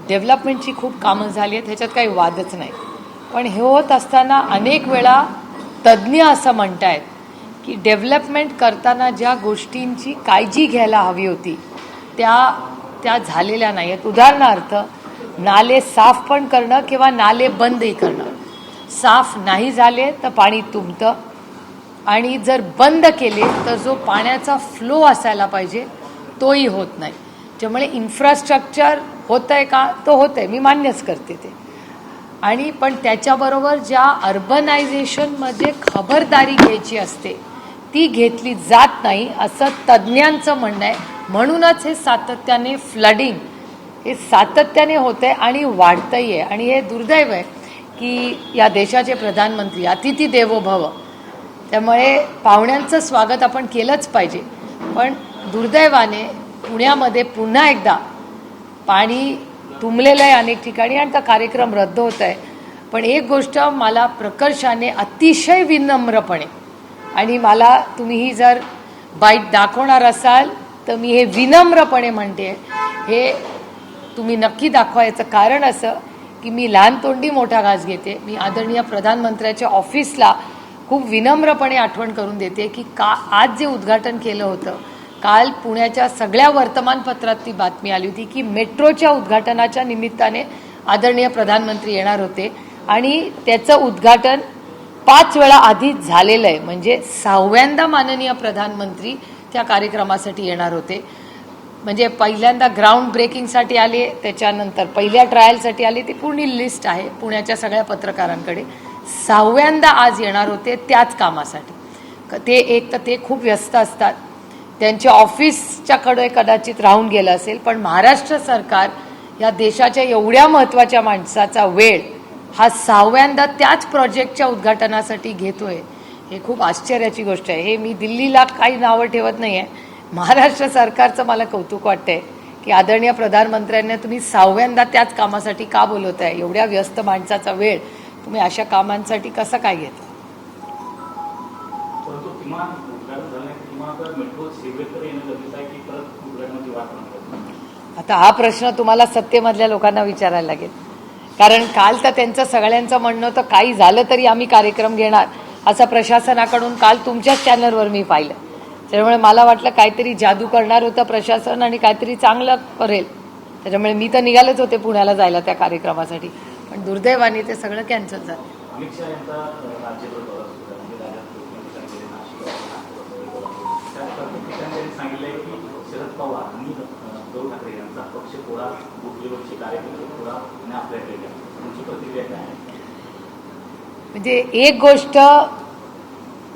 डेव्हलपमेंटची खूप कामं झाली आहेत, ह्याच्यात काही वादच नाही. पण हे होत असताना अनेक वेळा तज्ज्ञ असं म्हणतायत की डेव्हलपमेंट करताना ज्या गोष्टींची काळजी घ्यायला हवी होती त्या झालेल्या नाही आहेत. उदाहरणार्थ नाले साफ पण करणं किंवा नाले बंदही करणं. साफ नाही झाले तर पाणी तुंबतं आणि जर बंद केले तर जो पाण्याचा फ्लो असायला पाहिजे तोही होत नाही. त्यामुळे इन्फ्रास्ट्रक्चर होतं आहे का, तो होतं आहे, मी मान्यच करते ते. आणि पण त्याच्याबरोबर ज्या अर्बनायझेशनमध्ये खबरदारी घ्यायची असते ती घेतली जात नाही असं तज्ज्ञांचं म्हणणं आहे. म्हणूनच हे सातत्याने फ्लडिंग हे सातत्याने होतं आहे आणि वाढतंही आहे. आणि हे दुर्दैव आहे की या देशाचे प्रधानमंत्री अतिथी देवो भव, त्यामुळे पाहुण्यांचं स्वागत आपण केलंच पाहिजे. पण दुर्दैवाने पुण्यामध्ये पुन्हा एकदा पाणी तुंबलेलं आहे अनेक ठिकाणी आणि तो कार्यक्रम रद्द होत आहे. पण एक गोष्ट मला प्रकर्षाने अतिशय विनम्रपणे, आणि मला तुम्ही जर बाईट दाखवणार असाल तर मी हे विनम्रपणे म्हणते, हे तुम्ही नक्की दाखवा. याचं कारण असं की मी लहान तोंडी मोठा घास घेते. मी आदरणीय प्रधानमंत्र्याच्या ऑफिसला खूप विनम्रपणे आठवण करून देते की आज जे उद्घाटन केलं होतं, काल पुण्याच्या सगळ्या वर्तमानपत्रात ती बातमी आली होती की मेट्रोच्या उद्घाटनाच्या निमित्ताने आदरणीय प्रधानमंत्री येणार होते आणि त्याचं उद्घाटन 5 वेळा आधी झालेलं आहे. म्हणजे 6व्यांदा माननीय प्रधानमंत्री त्या कार्यक्रमासाठी येणार होते. म्हणजे पहिल्यांदा ग्राउंड ब्रेकिंगसाठी आले, त्याच्यानंतर पहिल्या ट्रायलसाठी आले, ती पूर्ण लिस्ट आहे पुण्याच्या सगळ्या पत्रकारांकडे. 6व्यांदा आज येणार होते त्याच कामासाठी. ते एक तर ते खूप व्यस्त असतात, त्यांच्या ऑफिसच्याकडे कदाचित राहून गेलं असेल. पण महाराष्ट्र सरकार या देशाच्या एवढ्या महत्त्वाच्या माणसाचा वेळ हा 6व्यांदा त्याच प्रोजेक्टच्या उद्घाटनासाठी घेतोय, हे खूप आश्चर्याची गोष्ट आहे. हे मी दिल्लीला काही नावं ठेवत नाही आहे, महाराष्ट्र सरकारचं मला कौतुक वाटतंय की आदरणीय प्रधानमंत्र्यांना तुम्ही 6व्यांदा त्याच कामासाठी का बोलवताय. एवढ्या व्यस्त माणसाचा वेळ तुम्ही अशा कामांसाठी कसं काय घेता. आता हा प्रश्न तुम्हाला सत्तेमधल्या लोकांना विचारायला लागेल, कारण काल तर त्यांचं सगळ्यांचं म्हणणं होतं काही झालं तरी आम्ही कार्यक्रम घेणार असं प्रशासनाकडून काल तुमच्याच चॅनलवर मी पाहिलं. त्यामुळे मला वाटलं काहीतरी जादू करणार होतं प्रशासन आणि काहीतरी चांगलं करेल. त्याच्यामुळे मी तर निघालेच होते पुण्याला जायला त्या कार्यक्रमासाठी, पण दुर्दैवाने ते सगळं कॅन्सल झालं. म्हणजे एक गोष्ट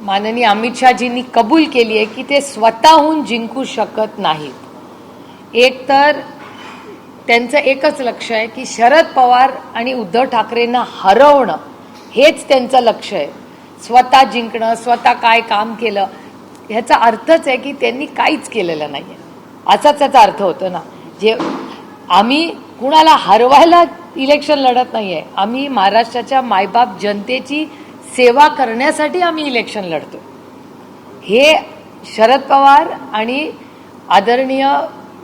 माननीय अमित शहाजींनी कबूल केली आहे की ते स्वतःहून जिंकू शकत नाहीत. एक तर त्यांचं एकच लक्ष आहे की शरद पवार आणि उद्धव ठाकरेंना हरवणं हेच त्यांचं लक्ष आहे. स्वतः जिंकणं, स्वतः काय काम केलं ह्याचा अर्थच आहे की त्यांनी काहीच केलेलं नाही आहे, असाच त्याचा अर्थ होतो ना. जे आम्ही कुणाला हरवायला इलेक्शन लढत नाही आहे, आम्ही महाराष्ट्राच्या मायबाप जनतेची सेवा करण्यासाठी आम्ही इलेक्शन लढतो. हे शरद पवार आणि आदरणीय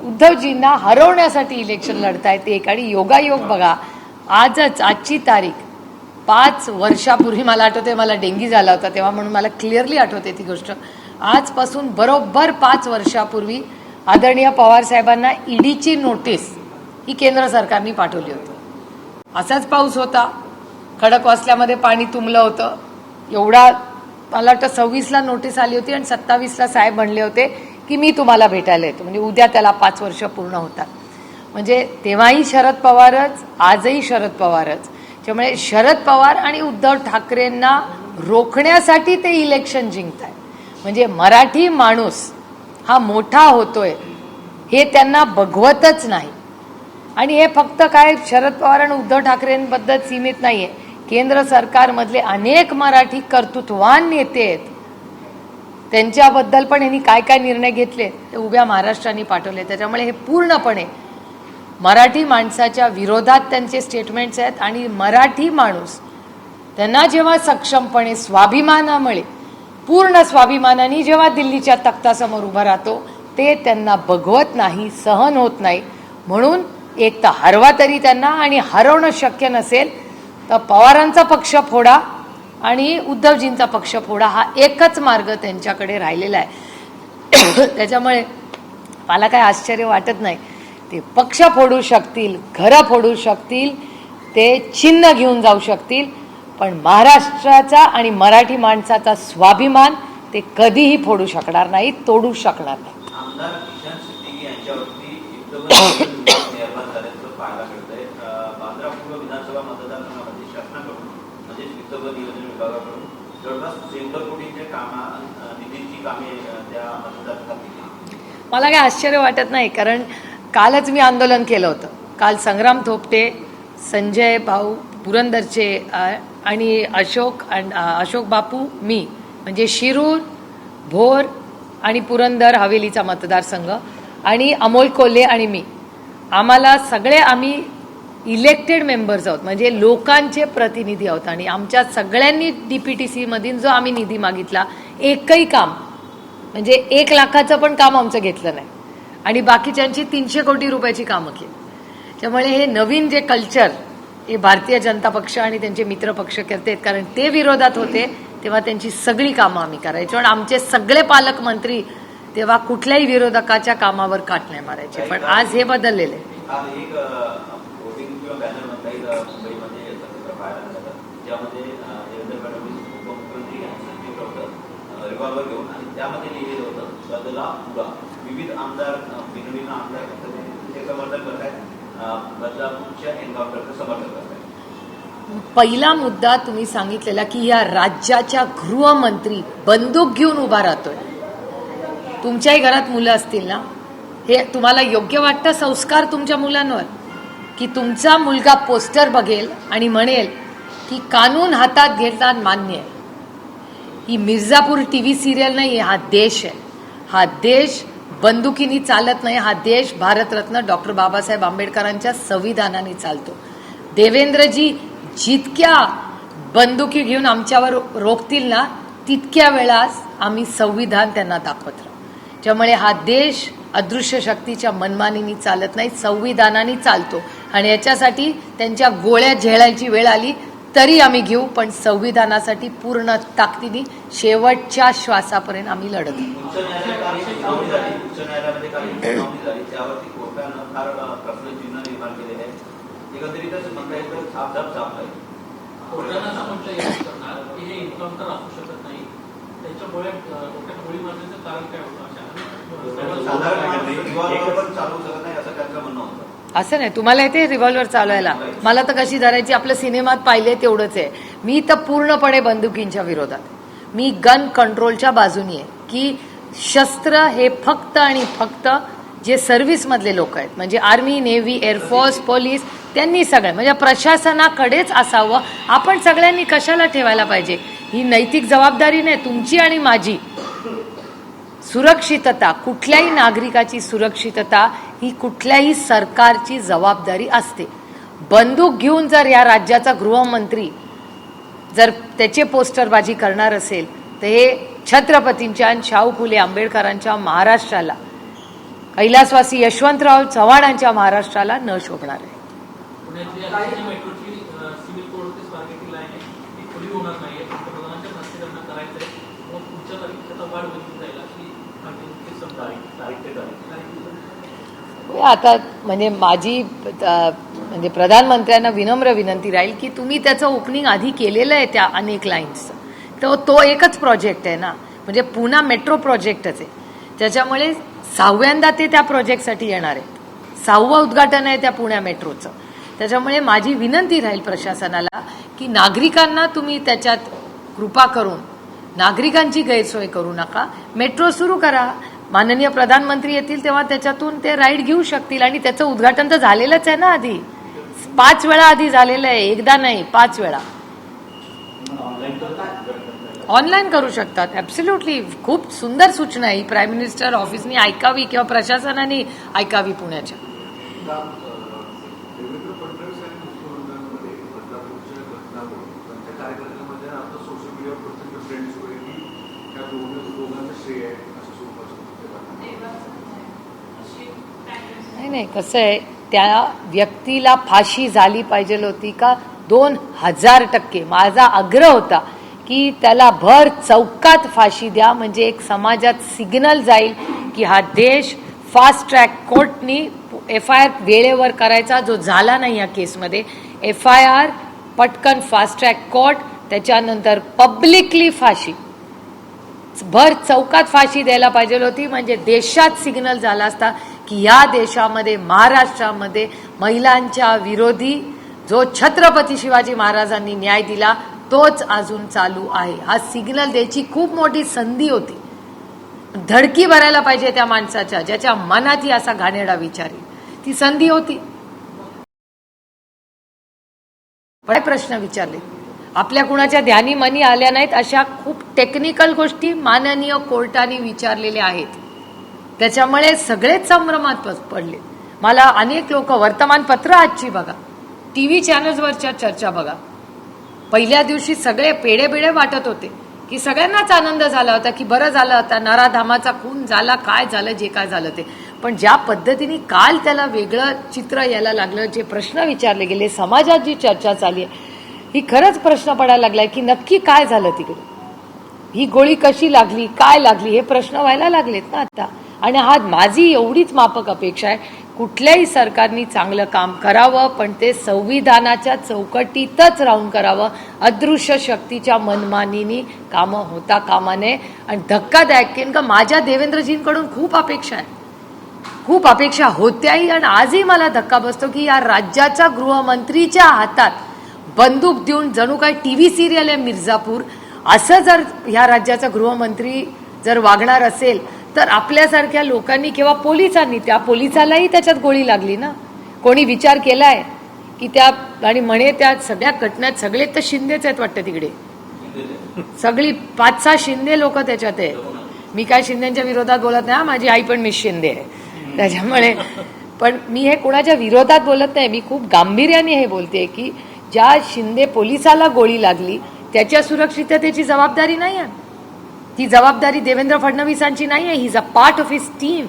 उद्धवजींना हरवण्यासाठी इलेक्शन लढतायत एक. आणि योगायोग बघा, आजची तारीख 5 वर्षापूर्वी, मला आठवते मला डेंगी झाला होता तेव्हा म्हणून मला क्लिअरली आठवते ती गोष्ट. आजपासून बरोबर 5 वर्षापूर्वी आदरणीय पवार साहेबांना ईडीची नोटीस ही केंद्र सरकारने पाठवली होती. असाच पाऊस होता, खडकवासल्यामध्ये पाणी तुंबलं होतं. एवढा मला वाटतं 26ला नोटीस आली होती आणि 27ला साहेब म्हणले होते की मी तुम्हाला भेटायला येतो. म्हणजे उद्या त्याला 5 वर्ष पूर्ण होतात. म्हणजे तेव्हाही शरद पवारच, आजही शरद पवारच. त्यामुळे शरद पवार आणि उद्धव ठाकरेंना रोखण्यासाठी ते इलेक्शन जिंकताय. म्हणजे मराठी माणूस हा मोठा होतोय हे त्यांना बघवतच नाही. आणि हे फक्त काय शरद पवार आणि उद्धव ठाकरेंबद्दल सीमित नाही आहे. केंद्र सरकारमधले अनेक मराठी कर्तृत्वान नेते आहेत, त्यांच्याबद्दल पण यांनी काय काय निर्णय घेतले ते उभ्या महाराष्ट्राने पाठवले. त्याच्यामुळे हे पूर्णपणे मराठी माणसाच्या विरोधात त्यांचे स्टेटमेंट्स आहेत. आणि मराठी माणूस त्यांना जेव्हा सक्षमपणे स्वाभिमानामुळे पूर्ण स्वाभिमानाने जेव्हा दिल्लीच्या तख्तासमोर उभा राहतो ते त्यांना बघवत नाही, सहन होत नाही. म्हणून एक तर हरवा तरी त्यांना, आणि हरवणं शक्य नसेल तर पवारांचा पक्ष फोडा आणि उद्धवजींचा पक्ष फोडा, हा एकच मार्ग त्यांच्याकडे राहिलेला आहे. त्याच्यामुळे मला काय आश्चर्य वाटत नाही. ते पक्ष फोडू शकतील, घरं फोडू शकतील, ते चिन्ह घेऊन जाऊ शकतील, पण महाराष्ट्राचा आणि मराठी माणसाचा स्वाभिमान ते कधीही फोडू शकणार नाही, तोडू शकणार नाही. आमदार किशन सिद्दीकी यांच्यावरती निर्माण झाल्याचं पाहायला मिळतंय. बांद्रा पूर्व विधानसभा मतदारसंघामध्ये शासनाकडून म्हणजे वित्त व नियोजन विभागाकडून जवळपास 100 कोटींचे निधीची कामे त्या मतदारसंघात केली. मला काय आश्चर्य वाटत नाही, कारण कालच मी आंदोलन केलं होतं. काल संग्राम थोपटे, संजय भाऊ पुरंदरचे आणि अशोक बापू, मी म्हणजे शिरूर, भोर आणि पुरंदर हवेलीचा मतदारसंघ, आणि अमोल कोल्हे आणि मी, आम्ही इलेक्टेड मेंबर्स आहोत, म्हणजे लोकांचे प्रतिनिधी आहोत. आणि आमच्या सगळ्यांनी DPTC मधून जो आम्ही निधी मागितला, एकही काम म्हणजे 1 लाखाचं पण काम आमचं घेतलं नाही, आणि बाकीच्यांची 300 कोटी रुपयाची कामं केली. त्यामुळे हे नवीन जे कल्चर हे भारतीय जनता पक्ष आणि त्यांचे मित्र पक्ष करतात, कारण ते विरोधात होते तेव्हा त्यांची सगळी कामं आम्ही करायचो, आणि आमचे सगळे पालकमंत्री तेव्हा कुठल्याही विरोधकाच्या कामावर काट नाही मारायचे. पण आज हे बदललेलं आहे. ज्यामध्ये देवेंद्र फडणवीस उपमुख्यमंत्री यांचं होतं रिव्हॉल्वर घेऊन, आणि त्यामध्ये लिहिलेलं होतं बदला पुरा. विविध आमदार बिनविना आमदार ते समर्थन करत आहेत, बदलापूरच्या एन्काउंटरचं समर्थन करत आहेत. पहिला मुद्दा तुम्ही सांगितलेला की या राज्याच्या गृहमंत्री बंदूक घेऊन उभा राहतोय. तुमच्याही घरात मुलं असतील ना, हे तुम्हाला योग्य वाटतं संस्कार तुमच्या मुलांवर, की तुमचा मुलगा पोस्टर बघेल आणि म्हणेल की कानून हातात घेताना मान्य आहे. ही मिर्झापूर TV सिरियल नाही, हा देश आहे. हा देश बंदुकीनी चालत नाही. हा देश भारतरत्न डॉक्टर बाबासाहेब आंबेडकरांच्या संविधानाने चालतो. देवेंद्रजी जितक्या बंदुकी घेऊन आमच्यावर रोखतील ना, तितक्या वेळाच आम्ही संविधान त्यांना दाखवत राहू. त्यामुळे हा देश अदृश्य शक्तीच्या मनमानीनी चालत नाही, संविधानाने चालतो, आणि याच्यासाठी त्यांच्या गोळ्या झेलायची वेळ आली तरी आम्ही घेऊ, पण संविधानासाठी पूर्ण ताकदीने शेवटच्या श्वासापर्यंत आम्ही लढत आहोत. उच्च न्यायालयामध्ये काही त्यावरती कोर्टानं फार प्रश्न चिन्ह निर्माण केलेले आहे. एकंदरीतच म्हणता येतं छापछाप छापलाय. कोर्टानं असं म्हटलं की हे एन्काउंटर असू शकत नाही, त्याच्यामुळे डोक्यात गोळी मारण्याचं कारण काय होतं? असं नाही, तुम्हाला येते रिव्हॉल्वर चालवायला, मला तर कशी धरायची आपल्या सिनेमात पाहिले तेवढंच आहे. मी तर पूर्णपणे बंदुकींच्या विरोधात, मी गन कंट्रोलच्या बाजूनी आहे, की शस्त्र हे फक्त आणि फक्त जे सर्व्हिसमधले लोक आहेत, म्हणजे आर्मी, नेव्ही, एअरफोर्स, पोलीस, त्यांनी सगळं म्हणजे प्रशासनाकडेच असावं. आपण सगळ्यांनी कशाला ठेवायला पाहिजे? ही नैतिक जबाबदारी नाही तुमची आणि माझी. सुरक्षितता, कुठल्याही नागरिकाची सुरक्षितता ही कुठल्याही सरकारची जबाबदारी असते. बंदूक घेऊन जर या राज्याचा गृहमंत्री जर त्याचे पोस्टरबाजी करणार असेल तर हे छत्रपतींच्या आणि शाहू फुले आंबेडकरांच्या महाराष्ट्राला, कैलासवासी यशवंतराव चव्हाणांच्या महाराष्ट्राला न शोभणार आहे. आता म्हणजे माझी म्हणजे प्रधानमंत्र्यांना विनम्र विनंती राहील की तुम्ही त्याचं ओपनिंग आधी केलेलं आहे त्या अनेक लाईन्सचं. तर तो एकच प्रोजेक्ट आहे ना, म्हणजे पुणा मेट्रो प्रोजेक्टच आहे. त्याच्यामुळे 6व्यांदा ते त्या प्रोजेक्टसाठी येणार आहेत. 6वं उद्घाटन आहे त्या पुण्या मेट्रोचं. त्याच्यामुळे माझी विनंती राहील प्रशासनाला की नागरिकांना तुम्ही त्याच्यात कृपा करून नागरिकांची गैरसोय करू नका. मेट्रो सुरू करा. माननीय प्रधानमंत्री येतील तेव्हा त्याच्यातून ते राईड घेऊ शकतील. आणि त्याचं उद्घाटन तर झालेलंच आहे ना, आधी 5 वेळा आधी झालेलं आहे, एकदा नाही 5 वेळा. ऑनलाईन करू शकतात. ॲब्सोल्युटली खूप सुंदर सूचना आहे. प्राईम मिनिस्टर ऑफिसनी ऐकावी किंवा प्रशासनाने ऐकावी पुण्याच्या. नाही कसं आहे, त्या व्यक्तीला फाशी झाली पाहिजे होती का? 2000%. माझा आग्रह होता की त्याला भर चौकात फाशी द्या, म्हणजे एक समाजात सिग्नल जाईल की हा देश फास्ट ट्रॅक कोर्टनी FIR वेळेवर करायचा, जो झाला नाही या केसमध्ये. FIR पटकन फास्ट ट्रॅक कोर्ट, त्याच्यानंतर पब्लिकली फाशी, भर चौकात फाशी द्यायला पाहिजे होती, म्हणजे देशात सिग्नल झाला असता की या देशामध्ये, महाराष्ट्रामध्ये महिलांच्या विरोधी जो छत्रपती शिवाजी महाराजांनी न्याय दिला तोच अजून चालू आहे. हा सिग्नल द्यायची खूप मोठी संधी होती. धडकी भरायला पाहिजे त्या माणसाच्या, ज्याच्या मनात असा घाणेरडा विचार आहे. ती संधी होती. पण प्रश्न विचारले, आपल्या कुणाच्या ध्यानी मनी आल्या नाहीत अशा खूप टेक्निकल गोष्टी माननीय कोर्टाने विचारलेल्या आहेत. त्याच्यामुळे सगळेच संभ्रमात पडले. मला अनेक लोक, वर्तमानपत्र आजची बघा, TV चॅनल्सवरच्या चर्चा बघा, पहिल्या दिवशी सगळे पेढे वाटत होते की सगळ्यांनाच आनंद झाला होता की बरं झालं होता, नराधामाचा खून झाला, काय झालं, जे काय झालं ते. पण ज्या पद्धतीने काल त्याला वेगळं चित्र यायला लागलं, जे प्रश्न विचारले गेले, समाजात जी चर्चा चालली आहे, ही खरंच प्रश्न पडायला लागलाय की नक्की काय झालं तिकडे, ही गोळी कशी लागली, काय लागली, हे प्रश्न व्हायला लागलेत ना आता. आणि हा माझी एवढीच माफक अपेक्षा आहे, कुठल्याही सरकारने चांगलं काम करावं, पण ते संविधानाच्या चौकटीतच राहून करावं. अदृश्य शक्तीच्या मनमानीनी कामं होता कामा नये. आणि धक्कादायक का माझ्या देवेंद्रजींकडून खूप अपेक्षा आहे, खूप अपेक्षा होत्याही, आणि आजही मला धक्का बसतो की या राज्याच्या गृहमंत्रीच्या हातात बंदूक देऊन, जणू काय TV सिरियल आहे मिर्झापूर, असं जर ह्या राज्याचा गृहमंत्री जर वागणार असेल तर आपल्यासारख्या लोकांनी किंवा पोलिसांनी, त्या पोलिसालाही त्याच्यात गोळी लागली ना, कोणी विचार केलाय की त्या, आणि म्हणे त्या सगळ्या घटनेत सगळे तर शिंदेच आहेत वाटतं तिकडे, सगळी 5-6 शिंदे लोक त्याच्यात आहे. मी काय शिंदेच्या विरोधात बोलत नाही, माझी आई पण मिस शिंदे आहे, त्याच्यामुळे. पण मी हे कोणाच्या विरोधात बोलत नाही, मी खूप गांभीर्याने हे बोलते की ज्या शिंदे पोलिसाला गोळी लागली त्याच्या सुरक्षिततेची जबाबदारी नाही आहे, ती जबाबदारी देवेंद्र फडणवीसांची नाही आहे. He is a part of his team.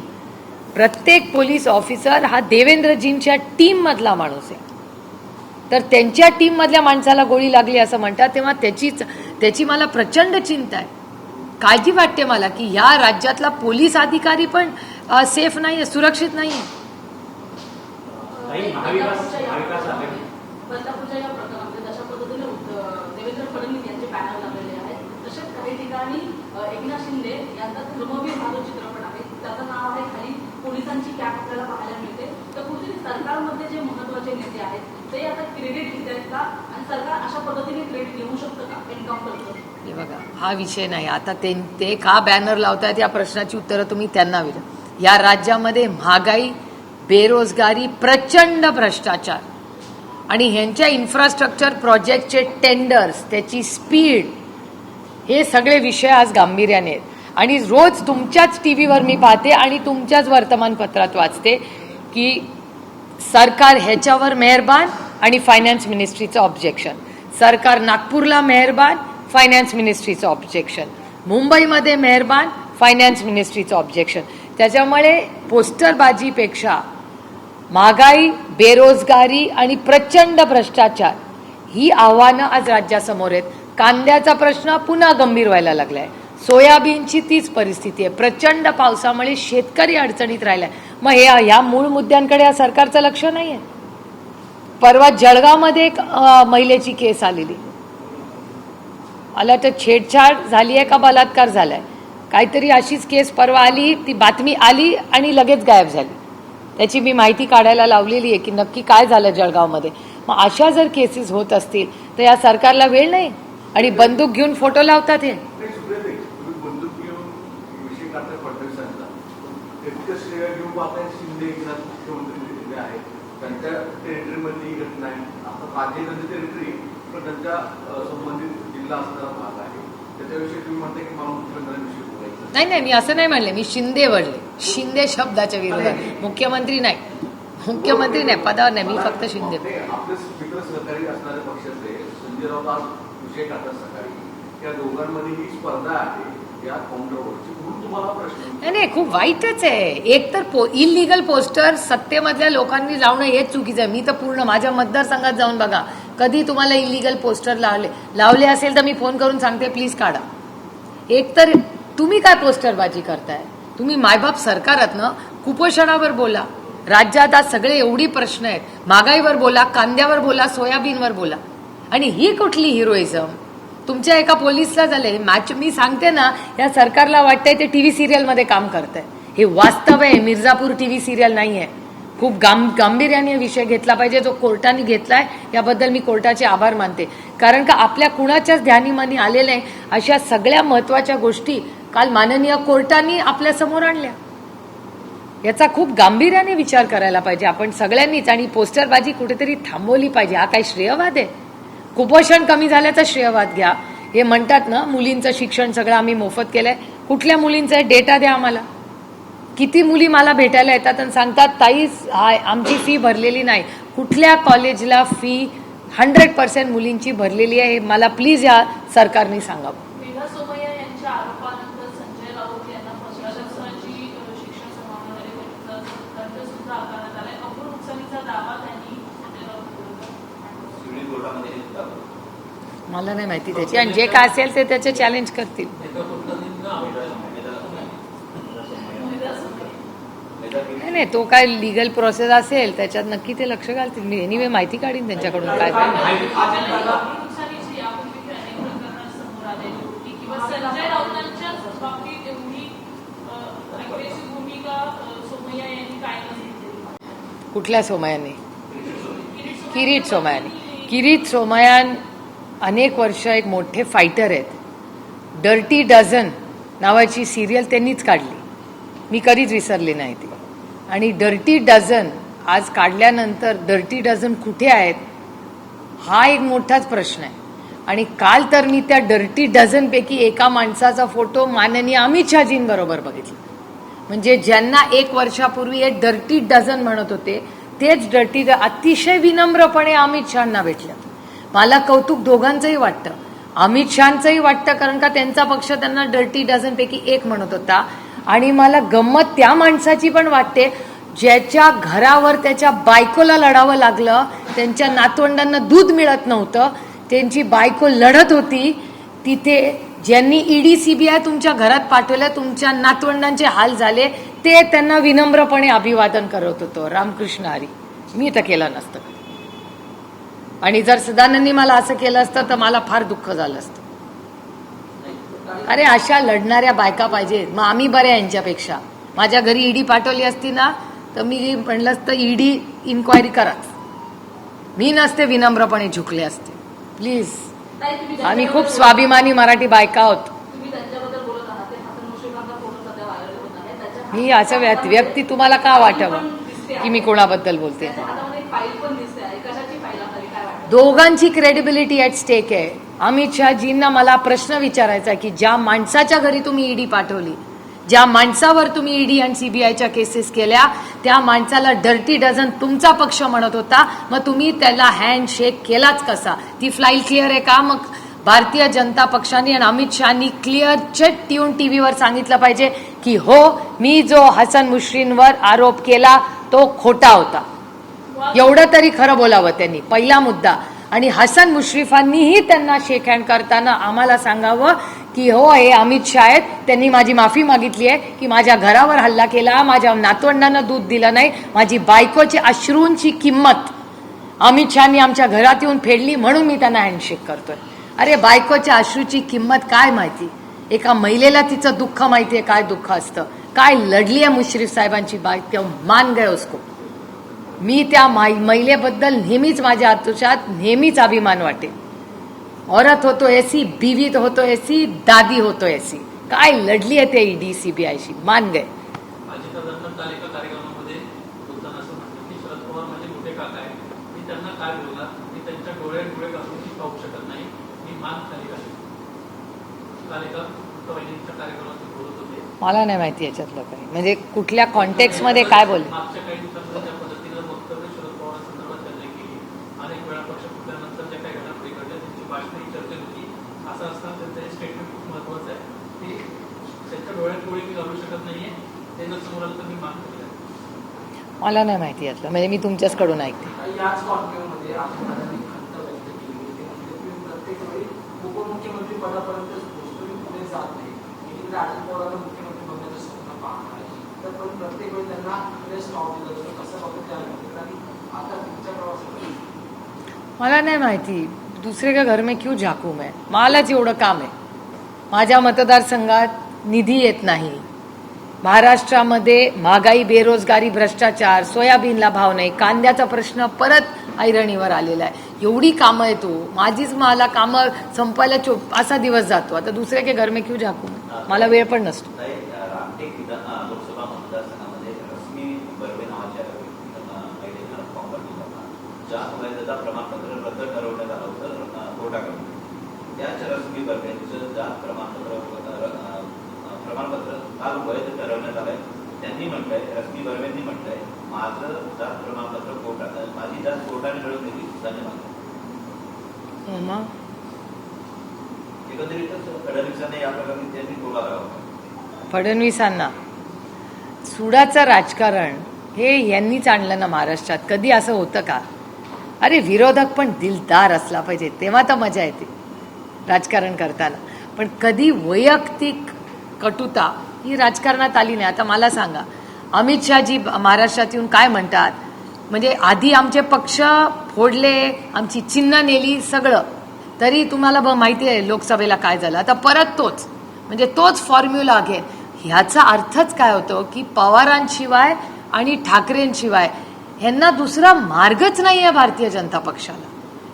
प्रत्येक पोलीस ऑफिसर हा देवेंद्रजींच्या टीम मधला माणूस आहे. तर त्यांच्या टीम मधल्या माणसाला गोळी लागली असं म्हणतात, तेव्हा त्याची मला प्रचंड चिंता आहे, काळजी वाटते मला की या राज्यातला पोलीस अधिकारी पण सेफ नाही, सुरक्षित नाही. बदलापूरच्या या प्रकरणामध्ये जशा पद्धतीने देवेंद्र फडणवीस यांचे बॅनर लागलेले आहेत, तसेच काही ठिकाणी एकनाथ शिंदे यांचा धर्मवीर हा जो चित्रपट आहे त्याचं नाव आहे, खाली पोलिसांची कॅप आपल्याला पाहायला मिळते. तर कुठेतरी सरकारमध्ये जे महत्वाचे नेते आहेत ते आता क्रेडिट घेत आहेत का, आणि सरकार अशा पद्धतीने क्रेडिट घेऊ शकतं का एन्काउंटरचं? हे बघा, हा विषय नाही. आता ते का बॅनर लावतायत या प्रश्नाची उत्तरं तुम्ही त्यांना विचारा. या राज्यामध्ये महागाई, बेरोजगारी, प्रचंड भ्रष्टाचार आणि ह्यांच्या इन्फ्रास्ट्रक्चर प्रोजेक्टचे टेंडर्स, त्याची स्पीड, हे सगळे विषय आज गांभीर्याने आहेत. आणि रोज तुमच्याच TV वर मी पाहते आणि तुमच्याच वर्तमानपत्रात वाचते की सरकार ह्याच्यावर मेहरबान आणि फायनान्स मिनिस्ट्रीचं ऑब्जेक्शन, सरकार नागपूरला मेहरबान, फायनान्स मिनिस्ट्रीचं ऑब्जेक्शन, मुंबईमध्ये मेहरबान, फायनान्स मिनिस्ट्रीचं ऑब्जेक्शन. त्याच्यामुळे पोस्टरबाजीपेक्षा महागाई, बेरोजगारी आणि प्रचंड भ्रष्टाचार ही आव्हानं आज राज्यासमोर आहेत. कांद्याचा प्रश्न पुन्हा गंभीर व्हायला लागलाय, सोयाबीनची तीच परिस्थिती आहे. प्रचंड पावसामुळे शेतकरी अडचणीत राहिलाय. मग ह्या मूळ मुद्द्यांकडे या सरकारचं लक्ष नाहीये. परवा जळगावमध्ये एक महिलेची केस आलेली, मला तर छेडछाड झाली आहे का बलात्कार झालाय, काहीतरी अशीच केस परवा आली, ती बातमी आली आणि लगेच गायब झाली. त्याची मी माहिती काढायला लावलेली आहे की नक्की काय झालं जळगावमध्ये. मग अशा जर केसेस होत असतील तर या सरकारला वेळ नाही, आणि बंदूक घेऊन फोटो लावतात. हे बंदूक घेऊन विषय करतात फडणवीसांचा, शिंदे एकनाथ मुख्यमंत्री आहेत, त्यांच्या टेरिटरीमध्ये ही घटना आहे. आता माझी त्यांची टेरिटरी पण त्यांच्या संबंधित जिल्हा असणारा भाग आहे, त्याच्याविषयी तुम्ही म्हणता की मला मुख्यमंत्र्यांविषयी बोलायचं नाही, मी असं नाही म्हणले, मी शिंदे वळले, शिंदे शब्दाच्या विरोधात. मुख्यमंत्री नाही, मुख्यमंत्री नाही, पदावर नाही, मी फक्त शिंदे. आपले मित्र सहकारी असणाऱ्या पक्षाचे संजय राऊत आज विषय काढतात सकाळी, या दोघांमध्ये ही स्पर्धा आहे या काउंटरवरची म्हणून तुम्हाला प्रश्न नाही नाही, खूप वाईटच आहे. एक तर इलिगल पोस्टर सत्तेमधल्या लोकांनी लावणं हेच चुकीचं आहे. मी तर पूर्ण माझ्या मतदारसंघात जाऊन बघा, कधी तुम्हाला इलिगल पोस्टर लावले असेल तर मी फोन करून सांगते प्लीज काढा. एक तर तुम्ही काय पोस्टरबाजी करताय? तुम्ही मायबाप सरकार आहात ना, कुपोषणावर बोला. राज्यात आज सगळे एवढी प्रश्न आहेत, महागाईवर बोला, कांद्यावर बोला, सोयाबीनवर बोला. आणि ही कुठली हिरोइझम? तुमच्या एका पोलिसला झालंय मॅच. मी सांगते ना, या सरकारला वाटतंय ते टीव्ही सिरियलमध्ये काम करतंय. हे वास्तव आहे, मिर्झापूर टीव्ही सिरियल नाहीये. खूप गांभीर्याने विषय घेतला पाहिजे, जो कोर्टाने घेतलाय. याबद्दल मी कोर्टाचे आभार मानते. कारण का आपल्या कुणाच्याच ध्यानीमानी आलेल्या आहे अशा सगळ्या महत्वाच्या गोष्टी काल माननीय कोर्टाने आपल्या समोर आणल्या. याचा खूप गांभीर्याने विचार करायला पाहिजे आपण सगळ्यांनीच. आणि पोस्टरबाजी कुठेतरी थांबवली पाहिजे. हा काही श्रेयवाद आहे? कुपोषण कमी झाल्याचा श्रेयवाद घ्या. हे म्हणतात ना, मुलींचं शिक्षण सगळं आम्ही मोफत केलंय. कुठल्या मुलींचा डेटा द्या आम्हाला. किती मुली मला भेटायला येतात आणि सांगतात ताई आमची फी भरलेली नाही. कुठल्या कॉलेजला फी 100% मुलींची भरलेली आहे? मला प्लीज या सरकारने सांगावं. मेघा सोमय्या यांच्या आरोपानंतर संजय राऊत यांना प्रशासनाची शिक्षण समारोहामध्ये दंड सुद्धा आकारण्यात आलाय. अपूर नुकसानीचा दावा त्यांनी संजय राऊत विरोधात सिव्हिल कोर्टामध्ये हे सुद्धा मला नाही माहिती त्याची. आणि जे काय असेल ते त्याचे चॅलेंज करतील. नाही नाही, तो काय लिगल प्रोसेस असेल त्याच्यात नक्की ते लक्ष घालतील. मी एनिवे माहिती काढीन त्यांच्याकडून काय काय. नुकसानीची यापूर्वी अनेक प्रकरणं समोर आलेली होती किंवा संजय राऊतांच्याच बाबतीत एवढी अग्रेसिव्ह भूमिका सोमय्या यांनी काय नसली. कुठल्या सोमयाने? किरीट सोमयाने. किरीट सोमयान अनेक वर्ष एक मोठे फायटर आहेत. डर्टी डझन नावाची सिरियल त्यांनीच काढली. मी कधीच विसरली नाही ती. आणि डर्टी डझन आज काढल्यानंतर डर्टी डझन कुठे आहेत हा एक मोठाच प्रश्न आहे. आणि काल तर मी त्या डर्टी डझनपैकी एका माणसाचा फोटो माननीय अमित शहाजींबरोबर बघितला. म्हणजे ज्यांना 1 वर्षापूर्वी हे डर्टी डझन म्हणत होते तेच डर्टी अतिशय विनम्रपणे अमित शहांना भेटलं. मला कौतुक दोघांचंही वाटतं. अमित शहांचंही वाटतं कारण का त्यांचा पक्ष त्यांना डर्टी डझनपैकी एक म्हणत होता. आणि मला गंमत त्या माणसाची पण वाटते ज्याच्या घरावर त्याच्या बायकोला लढावं लागलं. त्यांच्या नातवंडांना दूध मिळत नव्हतं, त्यांची बायको लढत होती. तिथे ज्यांनी ईडी सीबीआय तुमच्या घरात पाठवलं, तुमच्या नातवंडांचे हाल झाले, ते त्यांना विनम्रपणे अभिवादन करत होतो. रामकृष्ण हरी. मी तर केलं नसतं. आणि जर सदानंदनी मला असं केलं असतं तर मला फार दुःख झालं असतं. अरे अशा लढणाऱ्या बायका पाहिजेत. मग आम्ही बऱ्या यांच्यापेक्षा. माझ्या घरी ईडी पाठवली असती ना तर मी म्हणलं असतं ईडी इन्क्वायरी कराच. मी नसते विनम्रपणे झुकले असते. प्लीज. आम्ही खूप स्वाभिमानी मराठी बायका आहोत. तुम्ही त्यांच्याबद्दल बोलत आहात. ते हसन मुश्रीफांचा फोटो सध्या व्हायरल होत आहे. त्याच्या मी असं व्यक्ती तुम्हाला का वाटावं की मी कोणाबद्दल बोलते? त्याच्या हातामध्ये एक फाईल पण दिसते आहे. कशाची फाईल आपल्याला काय वाटतं? दोघांची क्रेडिबिलिटी ॲट स्टेक आहे. अमित शहाजींना मला प्रश्न विचारायचा की ज्या माणसाच्या घरी तुम्ही ईडी पाठवली, ज्या माणसावर तुम्ही ईडी आणि सीबीआयच्या केसेस केल्या, त्या माणसाला डर्टी डझन तुमचा पक्ष म्हणत होता, मग तुम्ही त्याला हँडशेक केलाच कसा? ती फाईल क्लिअर आहे का? मग भारतीय जनता पक्षाने आणि अमित शहानी क्लिअर चेट टीव्ही टीव्हीवर सांगितलं पाहिजे की हो, मी जो हसन मुश्रीफवर आरोप केला तो खोटा होता. एवढं तरी खरं बोलावं त्यांनी. पहिला मुद्दा. आणि हसन मुश्रीफांनीही त्यांना शेक हँड करताना आम्हाला सांगावं की हो, हे अमित शहा आहेत, त्यांनी माझी माफी मागितली आहे की माझ्या घरावर हल्ला केला, माझ्या नातवंडांना दूध दिलं नाही, माझी बायकोची अश्रूंची किंमत अमित शहानी आमच्या घरात येऊन फेडली म्हणून मी त्यांना हँडशेक करतोय. अरे बायकोच्या अश्रूची किंमत काय माहिती? एका महिलेला तिचं दुःख माहितीये काय दुःख असतं. काय लढली आहे मुश्रीफ साहेबांची बायको, मान गए उसको. मी त्या महिलेबद्दल नेहमीच माझ्या आतुष्यात नेहमीच अभिमान वाटे. औरत होतो ऐसी, बीवी होतो ऐसी, दादी होतो ऐसी. काय लढली आहे ते ईडी सीबीआयशी. मान गए. माझे सदस्य काल एका कार्यक्रमामध्ये बोलताना असं म्हटलं की शरद पवार माझे मोठे काका आहे. मी त्यांना काय बोलणार? मी त्यांच्या डोळ्यात डोळे घालून पाहू शकत नाही. मी मान खाली घालेन. काल एका वहिनीच्या कार्यक्रमात बोलत होते. मला नाही माहिती याच्यातलं काही. म्हणजे कुठल्या कॉन्टेक्स्ट मध्ये काय बोलले? मागच्या काही दिवसांमध्ये ज्या पद्धतीनं वक्तव्य शरद पवारांसंदर्भात त्यांनी केली, अनेक वेळा पक्ष फुटल्यानंतर ज्या काही घडामोडी घडल्या त्यांची भाषणही चर्चेत होती. असं असताना त्यांचं हे स्टेटमेंट खूप महत्वाचं आहे की डोळे मी घालू शकत नाहीये, ते जर समोर आलं तर मी मान खाली घालेन. मला नाही माहिती यातलं, म्हणजे मी तुमच्याचकडून ऐकते. याच कॉन्क्लेव्हमध्ये आठवड्याने खंत व्यक्त केली होती म्हणजे तुम्ही प्रत्येक वेळी उपमुख्यमंत्री पदापर्यंत पोहोचतो पुढे जात नाही. एकीकडे अजित पवारांना मुख्यमंत्री बनण्याचं स्वप्न पाहणार आहे, तर पण प्रत्येक वेळी त्यांना पुढे स्टॉप दिलं जातं. कसं बघतो त्या आणि आता तुमच्या प्रवासात मला नाही माहिती दुसरे का घर में क्यों झाकू मैं, मलाच एवढं काम आहे. माझ्या मतदारसंघात निधी येत नाही, महाराष्ट्रामध्ये महागाई, बेरोजगारी, भ्रष्टाचार, सोयाबीनला भाव नाही, कांद्याचा प्रश्न परत ऐरणीवर आलेला आहे. एवढी कामं आहे, तो माझीच मला कामं संपायला असा दिवस जातो. आता दुसरे के घर में क्यों झाकू मैं, मला वेळ पण नसतो. रामटेक लोकसभा मतदारसंघामध्ये रश्मी बर्वे नावाच्या महिलेनं फॉर्म भरलेला होता, ज्या वैधता प्रमाणपत्र रद्द ठरवण्यात आलं होतं कोर्टाकडून. त्याच रश्मी बर्वेंचं जात प्रमाणपत्र काल वैध ठरवण्यात आलंय. त्यांनी म्हटलंय, रश्मी बर्वेंनी म्हटलंय, माझं जात प्रमाणपत्र कोर्टात, माझी जात कोर्टाने मिळवून दिली. धन्यवाद. मग एकंदरीतच फडणवीसांनी या प्रकारे त्यांनी टोला लावला. फडणवीसांना सुडाचं राजकारण हे यांनीच आणलं ना महाराष्ट्रात. कधी असं होतं का? अरे विरोधक पण दिलदार असला पाहिजे, तेव्हा तर मजा येते राजकारण करताना. पण कधी वैयक्तिक कटुता ही राजकारणात आली नाही. आता मला सांगा, अमित शहाजी महाराष्ट्रात येऊन काय म्हणतात, म्हणजे आधी आमचे पक्ष फोडले, आमची चिन्ह नेली, सगळं, तरी तुम्हाला माहिती आहे लोकसभेला काय झालं. आता परत तोच, म्हणजे तोच फॉर्म्युला अगेन. ह्याचा अर्थच काय होतो की पवारांशिवाय आणि ठाकरेंशिवाय ह्यांना दुसरा मार्गच नाही आहे भारतीय जनता पक्षाला.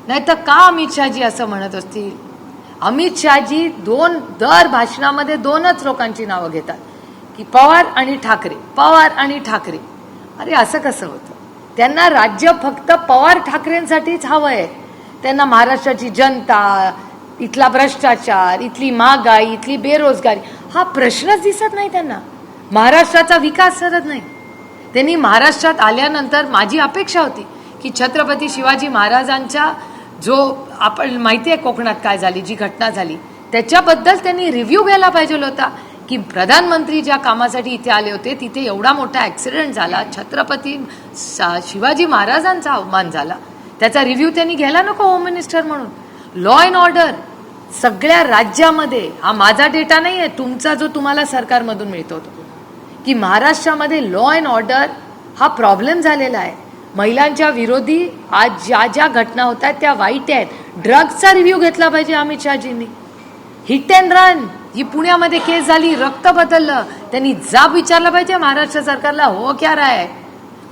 नाही तर का अमित शहाजी असं म्हणत असतील? अमित शहाजी दर भाषणामध्ये दोनच लोकांची नावं घेतात की पवार आणि ठाकरे, पवार आणि ठाकरे. अरे असं कसं होतं? त्यांना राज्य फक्त पवार ठाकरेंसाठीच हवं आहे. त्यांना महाराष्ट्राची जनता, इथला भ्रष्टाचार, इथली महागाई, इथली बेरोजगारी हा प्रश्नच दिसत नाही त्यांना. महाराष्ट्राचा विकास करत नाही. त्यांनी महाराष्ट्रात आल्यानंतर माझी अपेक्षा होती की छत्रपती शिवाजी महाराजांच्या जो आपण माहिती आहे कोकणात काय झाली, जी घटना झाली, त्याच्याबद्दल त्यांनी रिव्ह्यू घ्यायला पाहिजे होता की प्रधानमंत्री ज्या कामासाठी इथे आले होते तिथे एवढा मोठा ॲक्सिडेंट झाला, छत्रपती शिवाजी महाराजांचा अवमान झाला, त्याचा रिव्ह्यू त्यांनी घ्यायला नको होम मिनिस्टर म्हणून. लॉ अँड ऑर्डर सगळ्या राज्यामध्ये, हा माझा डेटा नाही आहे, तुमचा जो तुम्हाला सरकारमधून मिळतो तो, की महाराष्ट्रामध्ये लॉ अँड ऑर्डर हा प्रॉब्लेम झालेला आहे. महिलांच्या विरोधी आज ज्या ज्या घटना होत आहेत त्या वाईट आहेत. ड्रग्सचा रिव्ह्यू घेतला पाहिजे अमित शहाजींनी. हिट अँड रन ही पुण्यामध्ये केस झाली, रक्त बदललं, त्यांनी जाब विचारला पाहिजे महाराष्ट्र सरकारला, हो क्या राय आहे.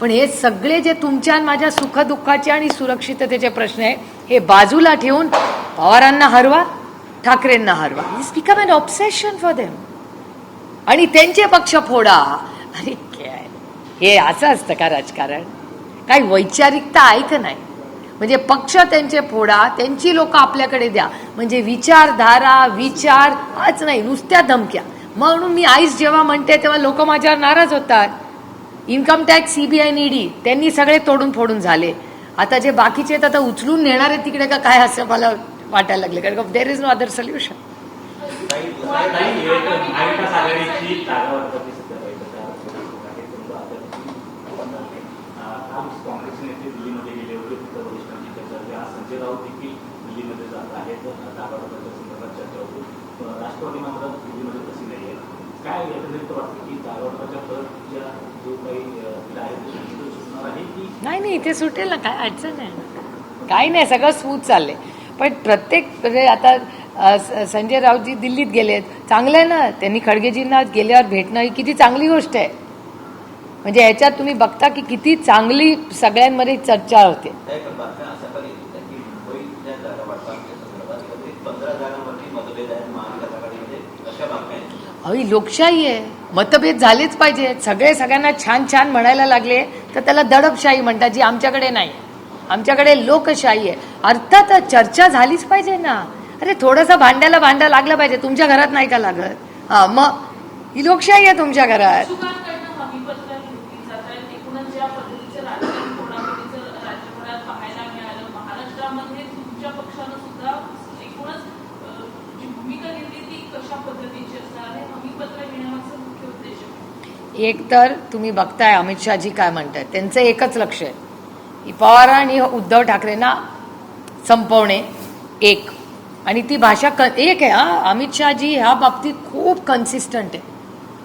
पण हे सगळे जे तुमच्या आणि माझ्या सुखदुःखाचे आणि सुरक्षिततेचे प्रश्न आहे हे बाजूला ठेवून पवारांना हरवा, ठाकरेंना हरवा. It's become an obsession for them. आणि त्यांचे पक्ष फोडा. अरे काय हे असं असतं का राजकारण? काही वैचारिकता आहे का नाही? म्हणजे पक्ष त्यांचे फोडा, त्यांची लोक आपल्याकडे द्या, म्हणजे विचारधारा, विचार आज नाही, नुसत्या धमक्या. म्हणून मी आईस जेव्हा म्हणते तेव्हा लोक माझ्यावर नाराज होतात. इन्कम टॅक्स, सीबीआय, ईडी त्यांनी सगळे तोडून फोडून झाले. आता जे बाकीचे आहेत आता उचलून नेणार आहेत तिकडे का काय असं मला वाटायला लागले, कारण there is no other solution. महाविकास आघाडीची जागा वाटपाची सध्या बैठक आहे. काँग्रेसचे नेते दिल्लीमध्ये गेले होते, तिथं वरिष्ठांची चर्चा झाली. आज संजय राऊत देखील दिल्लीमध्ये जात आहेत, जागा वाटपाच्या संदर्भात चर्चा होती. राष्ट्रवादी मात्र दिल्लीमध्ये तशी नाही आहे. काय एकंदरीत वाटतं की जागा वाटपाच्या पद्धतीच्या जो काही दिला आहे तो सुटणार आहे की नाही, इथे सुटेल ना, काय अडचण आहे, काही नाही, सगळं स्मूथ चाललंय. पण प्रत्येक म्हणजे आता संजय राऊतजी दिल्लीत गेलेत, चांगलं आहे ना. त्यांनी खडगेजींना गेल्यावर भेटणं ही किती चांगली गोष्ट आहे. म्हणजे याच्यात तुम्ही बघता की किती चांगली सगळ्यांमध्ये चर्चा होते. बातम्या अशा पण येत की मुंबईतल्या जागा वाटपाच्या संदर्भात 15 जागांवरती मतभेद आहेत महाविकास आघाडीमध्ये, अशा बातम्या आहेत. ही लोकशाही आहे, मतभेद झालेच पाहिजेत. सगळे सगळ्यांना छान छान म्हणायला लागले तर त्याला दडपशाही म्हणतात, जी आमच्याकडे नाही. आमच्याकडे लोकशाही आहे. अर्थात चर्चा झालीच पाहिजे ना. अरे थोडंसं भांड्याला भांडं लागलं पाहिजे. तुमच्या घरात नाही का लागत? हा, मग ही लोकशाही आहे तुमच्या घरात. शुभांकडनं हमीपत्र घेतली जात आहे. एकूणच ज्या पद्धतीचं राजकीय फोडाफोडीचं राज्यभरात पाहायला मिळालं, महाराष्ट्रामध्ये तुमच्या पक्षानं सुद्धा एकूणच जी भूमिका घेतली ती कशा पद्धतीची असणार आहे? हमीपत्र घेण्यामागचं मुख्य उद्देश? एक तर तुम्ही बघताय अमित शहाजी काय म्हणतायत, त्यांचं एकच लक्ष आहे की पवार आणि उद्धव ठाकरेंना संपवणे, एक. आणि ती भाषा एक आहे. अमित शहाजी ह्या बाबतीत खूप कन्सिस्टंट आहे.